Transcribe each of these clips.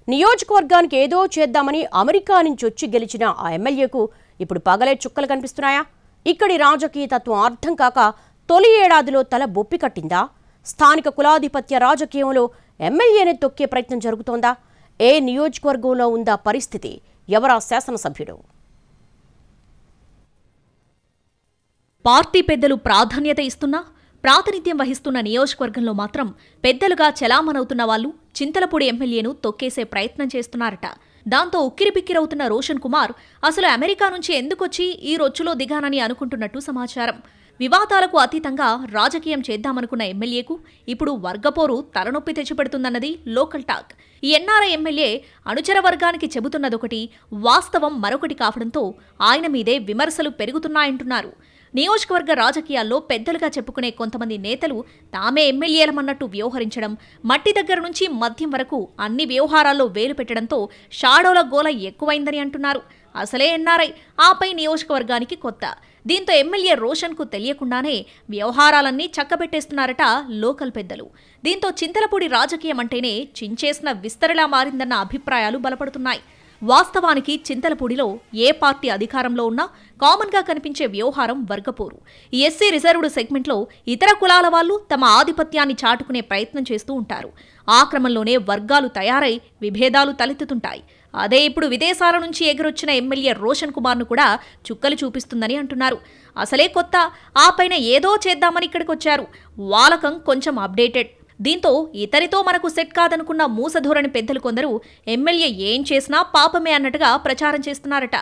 నియోజకవర్గానికి ఏదో చేద్దామని అమెరికా నుంచి వచ్చి గెలిచిన ఆ ఎమ్మెల్యేకు ఇప్పుడు పగలే చుక్కలు కనిపిస్తున్నాయా? ఇక్కడి రాజకీయ తత్వం అర్థం కాక తొలి ఏడాదిలో తల బొప్పి కట్టిందా? స్థానిక కులాధిపత్య రాజకీయంలో ఎమ్మెల్యేనే తొక్కే ప్రయత్నం జరుగుతోందా? ఏ నియోజకవర్గంలో ఉందా పరిస్థితి? ఎవరా శాసనసభ్యుడు? పార్టీ పెద్దలు ప్రాధాన్యత ఇస్తున్నా ప్రాతినిధ్యం వహిస్తున్న నియోజకవర్గంలో మాత్రం పెద్దలుగా చెలామణవుతున్న వాళ్ళు చింతలపూడి ఎమ్మెల్యేను తొక్కేసే ప్రయత్నం చేస్తున్నారట. దాంతో ఉక్కిరిబిక్కిరవుతున్న రోషన్ కుమార్ అసలు అమెరికా నుంచి ఎందుకొచ్చి ఈ రొచ్చులో దిగానని అనుకుంటున్నట్టు సమాచారం. వివాదాలకు అతీతంగా రాజకీయం చేద్దామనుకున్న ఎమ్మెల్యేకు ఇప్పుడు వర్గపోరు తలనొప్పి తెచ్చిపెడుతుందన్నది లోకల్ టాక్. ఈ ఎన్ఆర్ఐ ఎమ్మెల్యే అనుచర వర్గానికి చెబుతున్నదొకటి, వాస్తవం మరొకటి కావడంతో ఆయన మీదే విమర్శలు పెరుగుతున్నాయంటున్నారు. నియోజకవర్గ రాజకీయాల్లో పెద్దలుగా చెప్పుకునే కొంతమంది నేతలు తామే ఎమ్మెల్యేలమన్నట్టు వ్యవహరించడం, మట్టి దగ్గర నుంచి మద్యం వరకు అన్ని వ్యవహారాల్లో వేలు పెట్టడంతో షాడోల గోల ఎక్కువైందని అంటున్నారు. అసలే ఎన్ఆర్ఐ, ఆపై నియోజకవర్గానికి కొత్త. దీంతో ఎమ్మెల్యే రోషన్కు తెలియకుండానే వ్యవహారాలన్నీ చక్కబెట్టేస్తున్నారట లోకల్ పెద్దలు. దీంతో చింతలపూడి రాజకీయం అంటేనే చించేసిన విస్తరలా మారిందన్న అభిప్రాయాలు బలపడుతున్నాయి. వాస్తవానికి చింతలపూడిలో ఏ పార్టీ అధికారంలో ఉన్నా కామన్గా కనిపించే వ్యవహారం వర్గపోరు. ఈ ఎస్సీ రిజర్వ్డ్ సెగ్మెంట్లో ఇతర కులాల వాళ్ళు తమ ఆధిపత్యాన్ని చాటుకునే ప్రయత్నం చేస్తూ ఉంటారు. ఆ క్రమంలోనే వర్గాలు తయారై విభేదాలు తలెత్తుతుంటాయి. అదే ఇప్పుడు విదేశాల నుంచి ఎగురొచ్చిన ఎమ్మెల్యే రోషన్ కుమార్ను కూడా చుక్కలు చూపిస్తుందని అంటున్నారు. అసలే కొత్త, ఆ పైన ఏదో చేద్దామని ఇక్కడికొచ్చారు. వాలకం కొంచెం అప్డేటెడ్. దీంతో ఇతరితో మనకు సెట్ కాదనుకున్న మూసధోరణి పెద్దలు కొందరు ఎమ్మెల్యే ఏం చేసినా పాపమే అన్నట్టుగా ప్రచారం చేస్తున్నారట.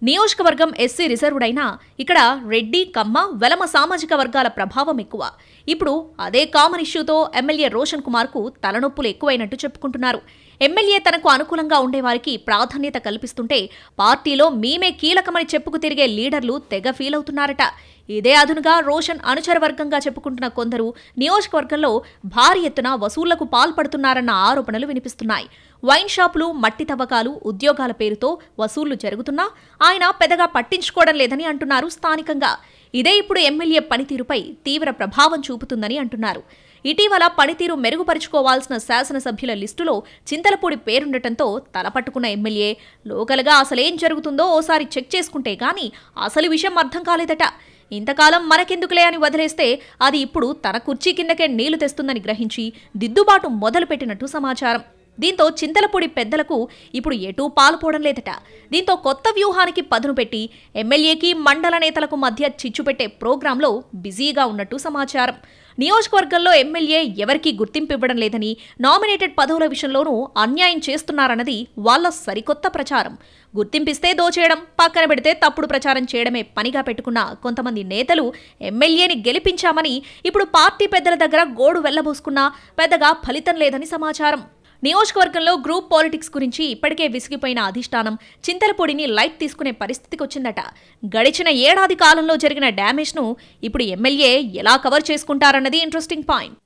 నియోజకవర్గం ఎస్సీ రిజర్వ్డ్ అయినా ఇక్కడ రెడ్డి, కమ్మ, వెలమ సామాజిక వర్గాల ప్రభావం ఎక్కువ. ఇప్పుడు అదే కామన్ ఇష్యూతో ఎమ్మెల్యే రోషన్ కుమార్కు తలనొప్పులు ఎక్కువైనట్టు చెప్పుకుంటున్నారు. ఎమ్మెల్యే తనకు అనుకూలంగా ఉండేవారికి ప్రాధాన్యత కల్పిస్తుంటే పార్టీలో మేమే కీలకమని చెప్పుకు తిరిగే లీడర్లు తెగ ఫీల్ అవుతున్నారట. ఇదే అదునుగా రోషన్ అనుచర వర్గంగా చెప్పుకుంటున్న కొందరు నియోజకవర్గంలో భారీ ఎత్తున వసూళ్లకు పాల్పడుతున్నారన్న ఆరోపణలు వినిపిస్తున్నాయి. వైన్ షాపులు, మట్టి తవ్వకాలు, ఉద్యోగాల పేరుతో వసూళ్లు జరుగుతున్నా ఆయన పెద్దగా పట్టించుకోవడం లేదని అంటున్నారు స్థానికంగా. ఇదే ఇప్పుడు ఎమ్మెల్యే పనితీరుపై తీవ్ర ప్రభావం చూపుతుందని అంటున్నారు. ఇటీవల పనితీరు మెరుగుపరుచుకోవాల్సిన శాసనసభ్యుల లిస్టులో చింతలపూడి పేరుండటంతో తలపట్టుకున్న ఎమ్మెల్యే లోకల్గా అసలేం జరుగుతుందో ఓసారి చెక్ చేసుకుంటే గానీ అసలు విషయం అర్థం కాలేదట. ఇంతకాలం మనకెందుకులే అని వదిలేస్తే అది ఇప్పుడు తన కుర్చీ కిందకే నీళ్లు తెస్తుందని గ్రహించి దిద్దుబాటు మొదలుపెట్టినట్టు సమాచారం. దీంతో చింతలపూడి పెద్దలకు ఇప్పుడు ఎటూ పాలుపోవడం లేదట. దీంతో కొత్త వ్యూహానికి పదును పెట్టి ఎమ్మెల్యేకి మండల నేతలకు మధ్య చిచ్చుపెట్టే ప్రోగ్రాంలో బిజీగా ఉన్నట్టు సమాచారం. నియోజకవర్గంలో ఎమ్మెల్యే ఎవరికీ గుర్తింపు ఇవ్వడం లేదని, నామినేటెడ్ పదవుల విషయంలోనూ అన్యాయం చేస్తున్నారన్నది వాళ్ల సరికొత్త ప్రచారం. గుర్తింపిస్తే దోచేయడం, పక్కన పెడితే తప్పుడు ప్రచారం చేయడమే పనిగా పెట్టుకున్న కొంతమంది నేతలు ఎమ్మెల్యేని గెలిపించామని ఇప్పుడు పార్టీ పెద్దల దగ్గర గోడు వెళ్లబోసుకున్నా పెద్దగా ఫలితం లేదని సమాచారం. నియోజకవర్గంలో గ్రూప్ పాలిటిక్స్ గురించి ఇప్పటికే విసిగిపోయిన అధిష్టానం చింతలపూడిని లైట్ తీసుకునే పరిస్థితికి వచ్చిందట. గడిచిన ఏడాది కాలంలో జరిగిన డ్యామేజ్ను ఇప్పుడు ఎమ్మెల్యే ఎలా కవర్ చేసుకుంటారన్నది ఇంట్రెస్టింగ్ పాయింట్.